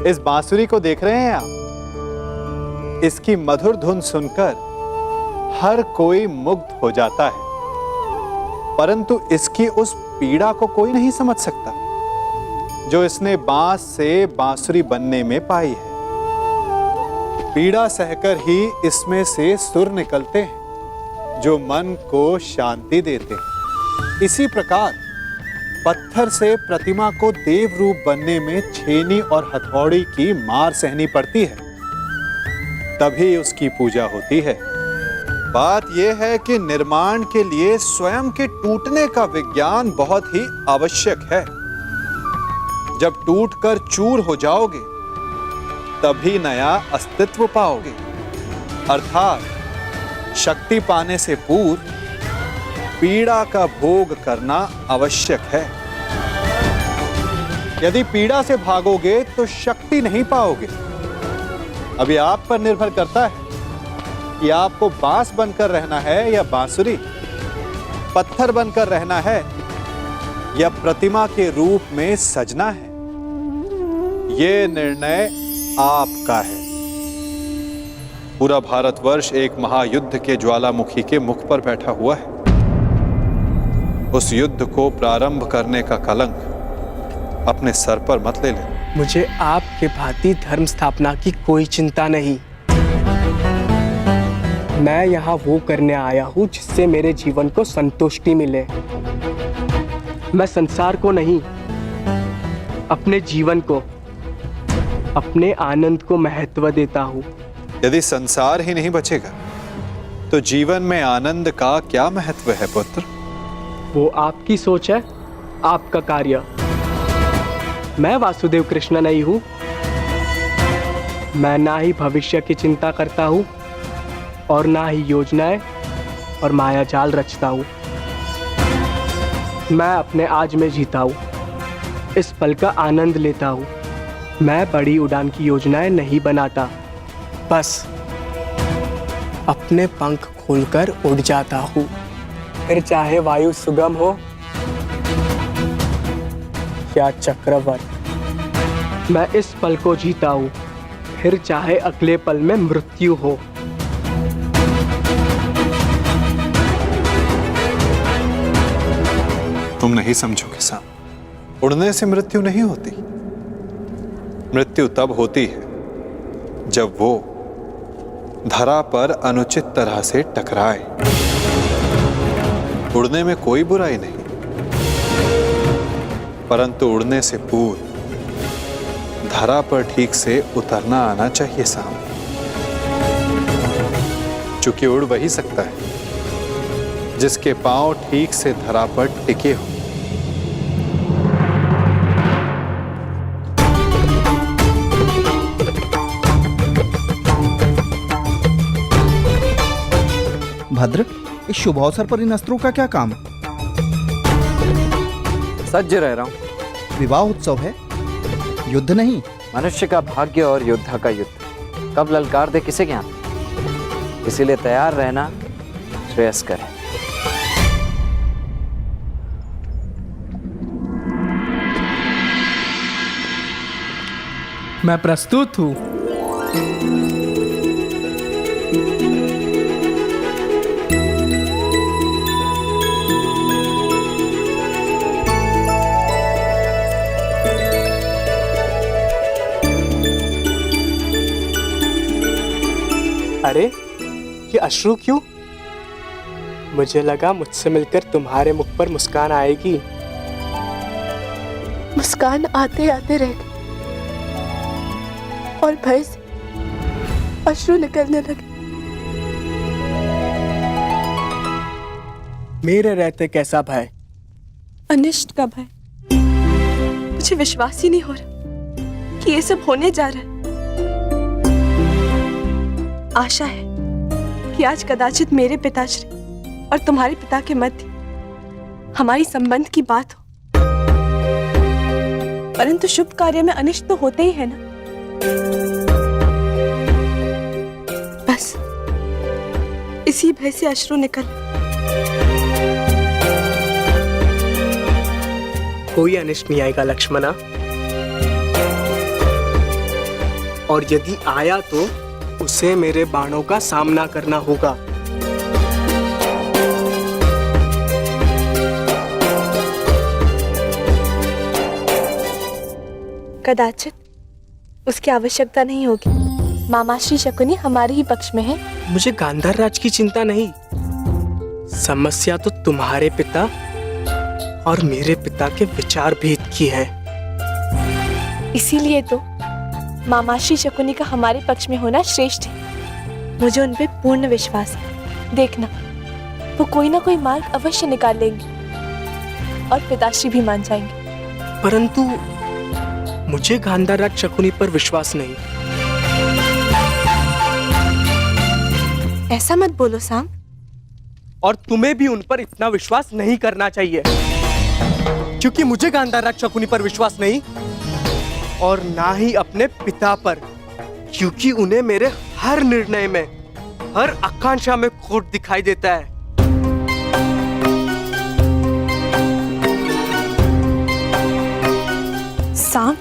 इस बांसुरी को देख रहे हैं आप? इसकी मधुर धुन सुनकर हर कोई मुग्ध हो जाता है, परंतु इसकी उस पीड़ा को कोई नहीं समझ सकता जो इसने बांस से बांसुरी बनने में पाई है। पीड़ा सहकर ही इसमें से सुर निकलते हैं जो मन को शांति देते हैं। इसी प्रकार पत्थर से प्रतिमा को देव रूप बनने में छेनी और हथौड़ी की मार सहनी पड़ती है, तभी उसकी पूजा होती है। बात यह है कि निर्माण के लिए स्वयं के टूटने का विज्ञान बहुत ही आवश्यक है। जब टूटकर चूर हो जाओगे तभी नया अस्तित्व पाओगे, अर्थात शक्ति पाने से पूर्व पीड़ा का भोग करना आवश्यक है। यदि पीड़ा से भागोगे तो शक्ति नहीं पाओगे। अभी आप पर निर्भर करता है कि आपको बांस बनकर रहना है या बांसुरी, पत्थर बनकर रहना है या प्रतिमा के रूप में सजना है। यह निर्णय आपका है। पूरा भारतवर्ष एक महायुद्ध के ज्वालामुखी के मुख पर बैठा हुआ है। उस युद्ध को प्रारंभ करने का कलंक अपने सर पर मत ले लेना। मुझे आपके भांति धर्म स्थापना की कोई चिंता नहीं। मैं यहाँ वो करने आया हूँ जिससे मेरे जीवन को संतुष्टि मिले। मैं संसार को नहीं, अपने जीवन को, अपने आनंद को महत्व देता हूँ। यदि संसार ही नहीं बचेगा तो जीवन में आनंद का क्या महत्व है पुत्र? वो आपकी सोच है, आपका कार्य। मैं वासुदेव कृष्ण नहीं हूँ। मैं ना ही भविष्य की चिंता करता हूँ और ना ही योजनाएं और माया जाल रचता हूँ। मैं अपने आज में जीता हूँ, इस पल का आनंद लेता हूँ। मैं बड़ी उड़ान की योजनाएं नहीं बनाता, बस अपने पंख खोलकर उड़ जाता हूँ। फिर चाहे वायु सुगम हो या चक्रवात, मैं इस पल को जीता हूँ। फिर चाहे अगले पल में मृत्यु हो। तुम नहीं समझोगे साम, उड़ने से मृत्यु नहीं होती। मृत्यु तब होती है जब वो धरा पर अनुचित तरह से टकराए। उड़ने में कोई बुराई नहीं, परंतु उड़ने से पूर्व धरा पर ठीक से उतरना आना चाहिए साम। चूंकि उड़ वही सकता है जिसके पांव ठीक से धरा पर टिके हो। भद्र, इस शुभ अवसर पर इन अस्त्रों का क्या काम? सज्ज रह रहा हूं। विवाह उत्सव है, युद्ध नहीं। मनुष्य का भाग्य और योद्धा का युद्ध कब ललकार दे किसे ज्ञान, इसीलिए तैयार रहना श्रेयस्कर है। मैं प्रस्तुत हूँ। अरे ये अश्रु क्यों? मुझे लगा मुझसे मिलकर तुम्हारे मुख पर मुस्कान आएगी। मुस्कान आते आते रह गई और भय से अश्रु निकलने लगे। मेरे रहते कैसा भय? अनिष्ट का भय। मुझे विश्वास ही नहीं हो रहा कि ये सब होने जा रहा है। आशा है कि आज कदाचित मेरे पिताश्री और तुम्हारे पिता के मध्य हमारी संबंध की बात हो, परंतु शुभ कार्य में अनिष्ट तो होते ही है ना। बस इसी भय से अश्रु निकल। कोई अनिष्ट नहीं आएगा लक्ष्मणा। और यदि आया तो उसे मेरे बाणों का सामना करना होगा। कदाचित उसकी आवश्यकता नहीं होगी। मामा श्री शकुनी हमारे ही पक्ष में है। मुझे गांधार राज की चिंता नहीं, समस्या तो तुम्हारे पिता और मेरे पिता के विचार भेद की है। इसीलिए तो मामा श्री शकुनी का हमारे पक्ष में होना श्रेष्ठ है। मुझे उन पे पूर्ण विश्वास है। देखना, वो कोई ना कोई मार्ग अवश्य निकाल लेंगे और पिताश्री भी मान जाएंगे। परंतु मुझे गांधार राज शकुनी पर विश्वास नहीं। ऐसा मत बोलो साम। और तुम्हें भी उन पर इतना विश्वास नहीं करना चाहिए, क्योंकि मुझे गांधार राज शकुनी पर विश्वास नहीं और ना ही अपने पिता पर, क्योंकि उन्हें मेरे हर निर्णय में, हर आकांक्षा में खोट दिखाई देता है। साम,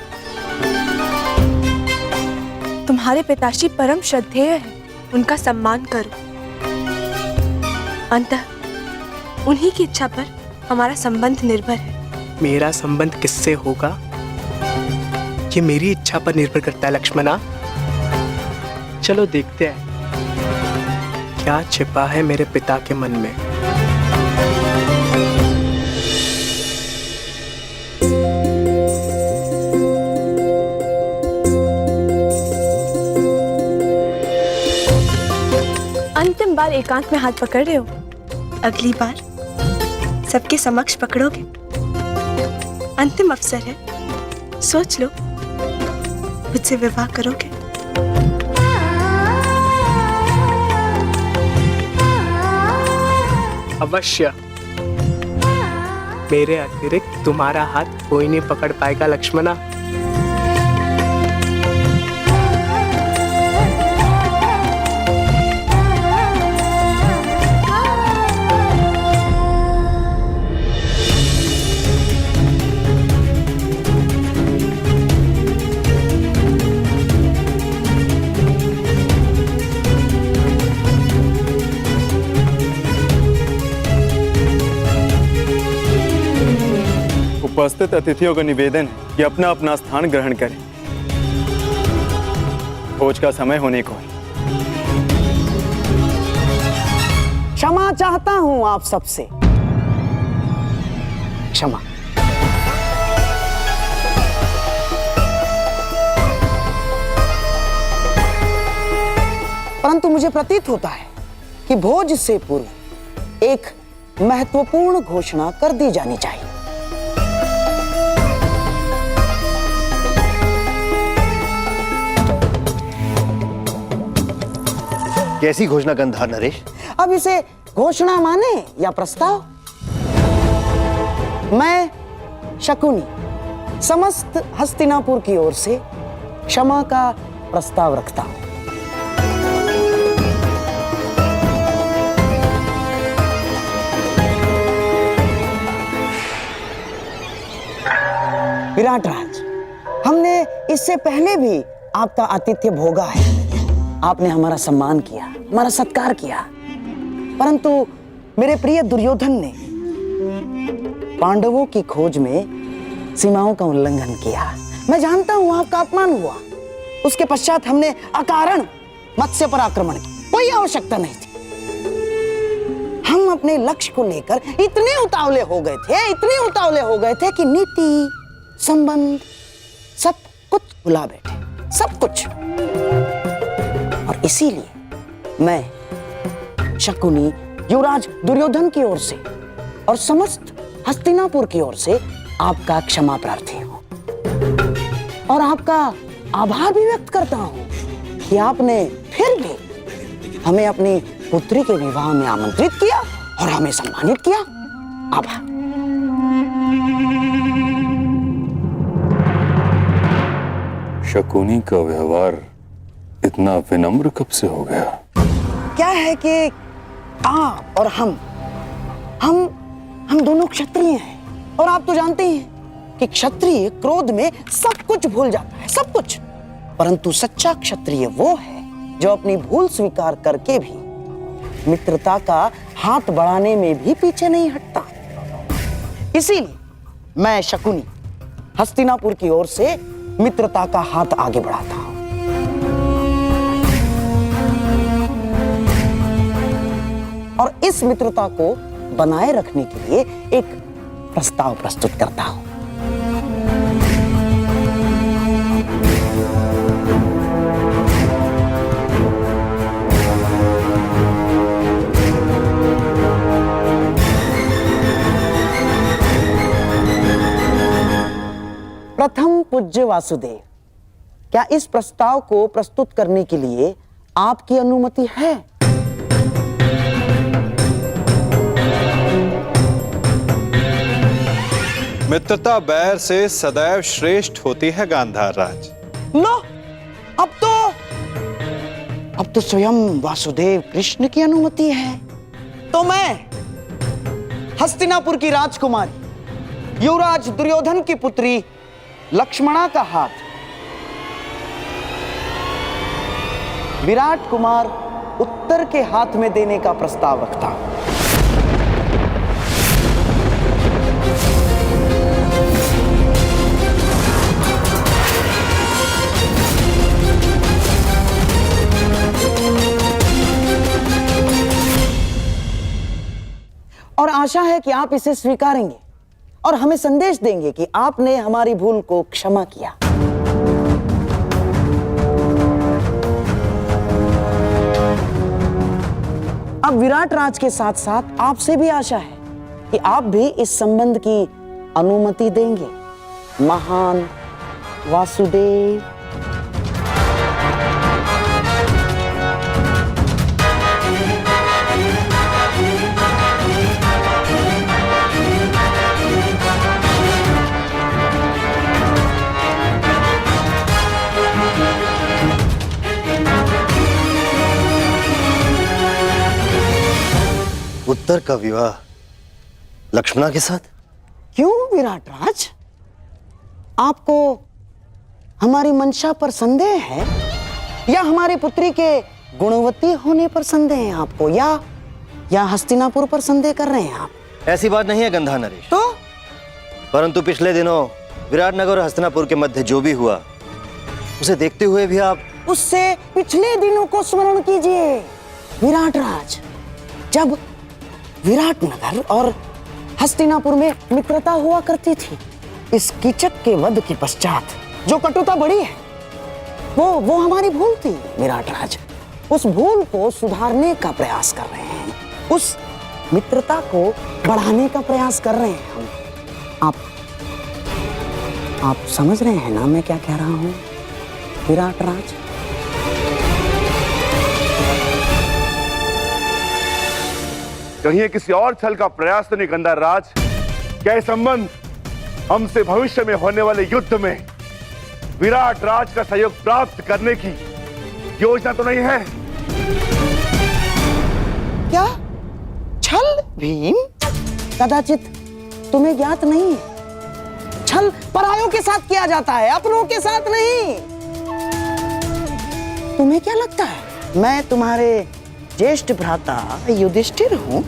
तुम्हारे पिताश्री परम श्रद्धेय है, उनका सम्मान करो। अंततः उन्हीं की इच्छा पर हमारा संबंध निर्भर है। मेरा संबंध किससे होगा ये मेरी इच्छा पर निर्भर करता है लक्ष्मणा। चलो देखते हैं क्या छिपा है मेरे पिता के मन में। अंतिम बार एकांत में हाथ पकड़ रहे हो, अगली बार सबके समक्ष पकड़ोगे। अंतिम अवसर है, सोच लो, मुझसे विवाह करोगे? अवश्य। मेरे अतिरिक्त तुम्हारा हाथ कोई नहीं पकड़ पाएगा लक्ष्मणा। उपस्थित अतिथियों का निवेदन है कि अपना अपना स्थान ग्रहण करें। भोज का समय होने को है। क्षमा चाहता हूं आप सबसे, क्षमा। परंतु मुझे प्रतीत होता है कि भोज से पूर्व एक महत्वपूर्ण घोषणा कर दी जानी चाहिए। कैसी घोषणा गंधार नरेश? अब इसे घोषणा माने या प्रस्ताव, मैं शकुनी समस्त हस्तिनापुर की ओर से क्षमा का प्रस्ताव रखता हूं। विराट राज, हमने इससे पहले भी आपका आतिथ्य भोगा है। आपने हमारा सम्मान किया, हमारा सत्कार किया, परंतु मेरे प्रिय दुर्योधन ने पांडवों की खोज में सीमाओं का उल्लंघन किया। मैं जानता हूं आपका अपमान हुआ। उसके पश्चात हमने अकारण मत्स्य पर आक्रमण किया, कोई आवश्यकता नहीं थी। हम अपने लक्ष्य को लेकर इतने उतावले हो गए थे कि नीति, संबंध, सब कुछ भुला बैठे, सब कुछ। और इसीलिए मैं शकुनी युवराज दुर्योधन की ओर से और समस्त हस्तिनापुर की ओर से आपका क्षमा प्रार्थी हूं और आपका आभार भी व्यक्त करता हूं कि आपने फिर भी हमें अपनी पुत्री के विवाह में आमंत्रित किया और हमें सम्मानित किया। आभार। शकुनी का व्यवहार इतना विनम्र कब से हो गया? क्या है कि आप और हम दोनों क्षत्रिय हैं और आप तो जानते ही हैं कि क्षत्रिय क्रोध में सब कुछ भूल जाता है, सब कुछ। परंतु सच्चा क्षत्रिय वो है जो अपनी भूल स्वीकार करके भी मित्रता का हाथ बढ़ाने में भी पीछे नहीं हटता। इसीलिए मैं शकुनी हस्तिनापुर की ओर से मित्रता का हाथ आगे बढ़ाता हूं। और इस मित्रता को बनाए रखने के लिए एक प्रस्ताव प्रस्तुत करता हूं। प्रथम पूज्य वासुदेव, क्या इस प्रस्ताव को प्रस्तुत करने के लिए आपकी अनुमति है? मित्रता बैर से सदैव श्रेष्ठ होती है गांधार राज। लो, अब तो स्वयं वासुदेव कृष्ण की अनुमति है। तो मैं हस्तिनापुर की राजकुमारी युवराज दुर्योधन की पुत्री लक्ष्मणा का हाथ विराट कुमार उत्तर के हाथ में देने का प्रस्ताव रखता हूं। और आशा है कि आप इसे स्वीकारेंगे और हमें संदेश देंगे कि आपने हमारी भूल को क्षमा किया। अब विराट राज के साथ साथ आपसे भी आशा है कि आप भी इस संबंध की अनुमति देंगे। महान वासुदेव। उत्तर का विवाह लक्ष्मणा के साथ? क्यों विराट राज, आपको हमारी मंशा पर संदेह है या हमारी पुत्री के गुणवती होने पर संदेह है आपको, या हस्तिनापुर पर संदेह कर रहे हैं आप? ऐसी बात नहीं है गंधा नरेश। तो परंतु पिछले दिनों विराटनगर और हस्तिनापुर के मध्य जो भी हुआ उसे देखते हुए भी आप उससे पिछले दिनों को स्मरण कीजिए विराट राज, जब विराटनगर और हस्तिनापुर में मित्रता हुआ करती थी। इस कीचक के वध के पश्चात जो कटुता बढ़ी है वो हमारी भूल थी विराट राज। उस भूल को सुधारने का प्रयास कर रहे हैं, उस मित्रता को बढ़ाने का प्रयास कर रहे हैं हम। आप समझ रहे हैं ना मैं क्या कह रहा हूं विराट राज? कहीं किसी और छल का प्रयास तो नहीं गंधार राज? क्या यह संबंध हमसे भविष्य में होने वाले युद्ध में विराट राज का सहयोग प्राप्त करने की योजना तो नहीं है? क्या छल भीम? कदाचित तुम्हें ज्ञात नहीं है, छल परायों के साथ किया जाता है, अपनों के साथ नहीं। तुम्हें क्या लगता है मैं तुम्हारे ज्येष्ठ भ्राता युधिष्ठिर हूं,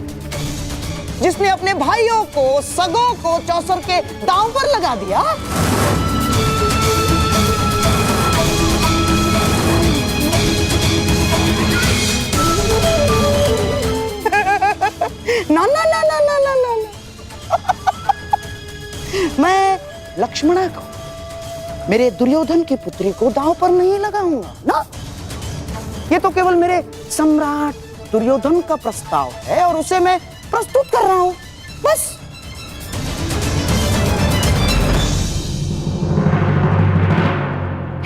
जिसने अपने भाइयों को, सगों को चौसर के दांव पर लगा दिया? ना ना ना ना ना ना ना मैं लक्ष्मणा को, मेरे दुर्योधन की पुत्री को दांव पर नहीं लगाऊंगा ना। ये तो केवल मेरे सम्राट दुर्योधन का प्रस्ताव है और उसे मैं प्रस्तुत कर रहा हूं, बस।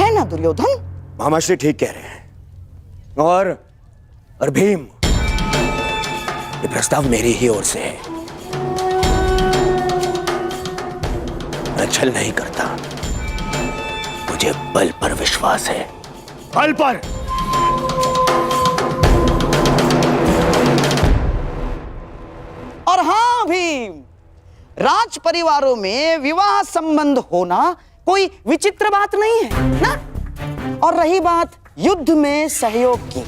है ना दुर्योधन? मामाश्री ठीक कह रहे हैं। और भीम, ये प्रस्ताव मेरी ही ओर से है। मैं छल नहीं करता, मुझे बल पर विश्वास है, बल पर। और हाँ भीम, राज परिवारों में विवाह संबंध होना कोई विचित्र बात नहीं है ना। और रही बात युद्ध में सहयोग की,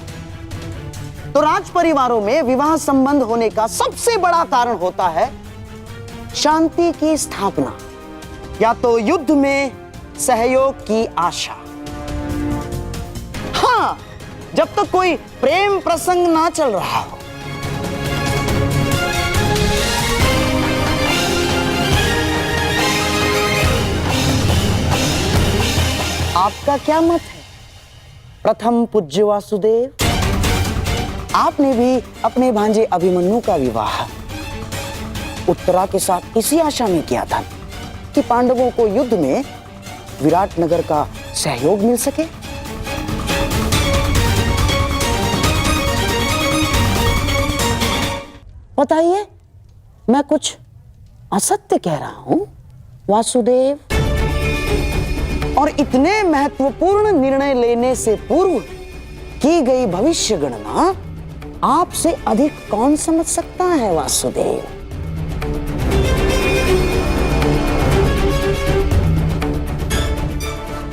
तो राज परिवारों में विवाह संबंध होने का सबसे बड़ा कारण होता है शांति की स्थापना या तो युद्ध में सहयोग की आशा। हाँ, जब तक कोई प्रेम प्रसंग ना चल रहा हो। आपका क्या मत है प्रथम पूज्य वासुदेव? आपने भी अपने भांजे अभिमन्यु का विवाह उत्तरा के साथ इसी आशा में किया था कि पांडवों को युद्ध में विराटनगर का सहयोग मिल सके। बताइए, मैं कुछ असत्य कह रहा हूं वासुदेव? और इतने महत्वपूर्ण निर्णय लेने से पूर्व की गई भविष्य गणना आपसे अधिक कौन समझ सकता है वासुदेव?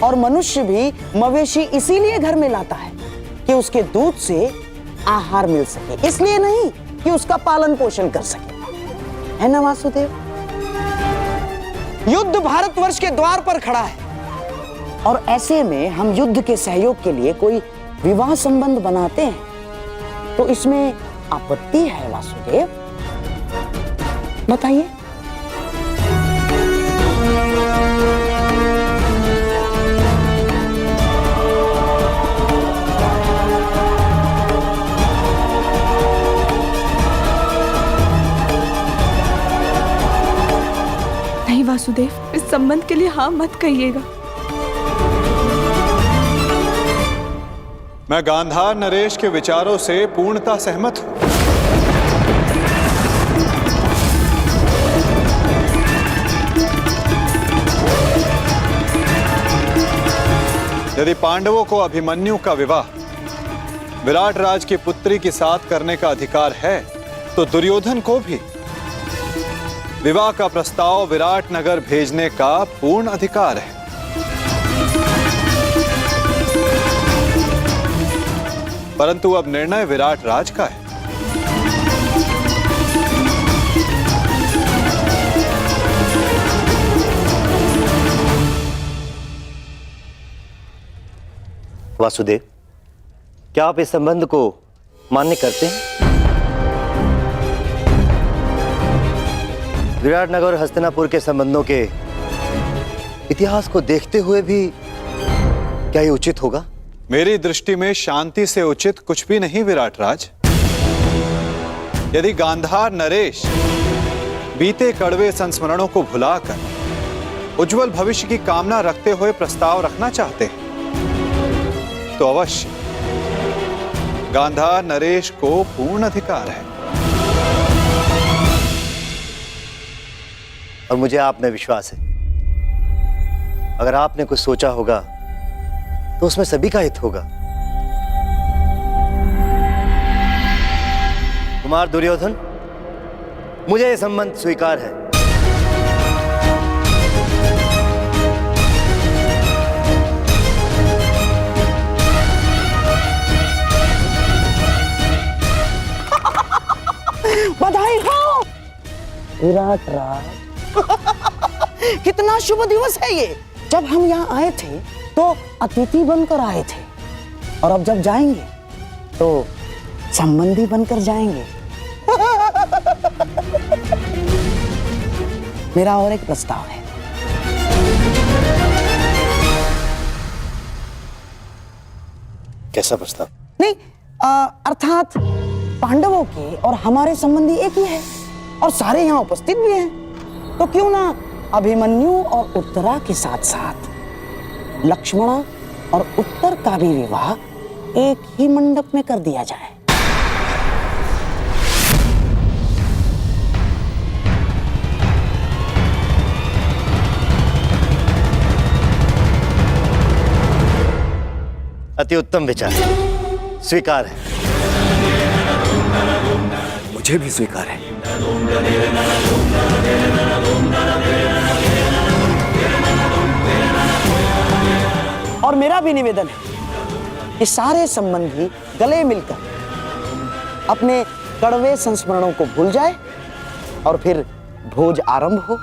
और मनुष्य भी मवेशी इसीलिए घर में लाता है कि उसके दूध से आहार मिल सके, इसलिए नहीं कि उसका पालन पोषण कर सके, है ना वासुदेव? युद्ध भारतवर्ष के द्वार पर खड़ा है और ऐसे में हम युद्ध के सहयोग के लिए कोई विवाह संबंध बनाते हैं तो इसमें आपत्ति है वासुदेव? बताइए। नहीं वासुदेव, इस संबंध के लिए हाँ मत कहिएगा। मैं गांधार नरेश के विचारों से पूर्णतः सहमत हूं। यदि पांडवों को अभिमन्यु का विवाह विराट राज की पुत्री के साथ करने का अधिकार है तो दुर्योधन को भी विवाह का प्रस्ताव विराट नगर भेजने का पूर्ण अधिकार है। परंतु अब निर्णय विराट राज का है। वासुदेव, क्या आप इस संबंध को मान्य करते हैं? विराटनगर और हस्तिनापुर के संबंधों के इतिहास को देखते हुए भी क्या ये उचित होगा? मेरी दृष्टि में शांति से उचित कुछ भी नहीं विराट राज। यदि गांधार नरेश बीते कड़वे संस्मरणों को भुलाकर उज्जवल भविष्य की कामना रखते हुए प्रस्ताव रखना चाहते हैं तो अवश्य गांधार नरेश को पूर्ण अधिकार है। और मुझे आप में विश्वास है, अगर आपने कुछ सोचा होगा तो उसमें सभी का हित होगा। कुमार दुर्योधन, मुझे यह संबंध स्वीकार है। बधाई हो विराट राज। कितना शुभ दिवस है ये। जब हम यहाँ आए थे तो अतिथि बनकर आए थे और अब जब जाएंगे तो संबंधी बनकर जाएंगे। मेरा और एक प्रस्ताव है। कैसा प्रस्ताव? नहीं, अर्थात पांडवों के और हमारे संबंधी एक ही है और सारे यहाँ उपस्थित भी हैं, तो क्यों ना अभिमन्यु और उत्तरा के साथ साथ लक्ष्मणा और उत्तर का भी विवाह एक ही मंडप में कर दिया जाए। अति उत्तम विचार, स्वीकार है। मुझे भी स्वीकार है। और मेरा भी निवेदन है कि सारे संबंधी गले मिलकर अपने कड़वे संस्मरणों को भूल जाए और फिर भोज आरंभ हो।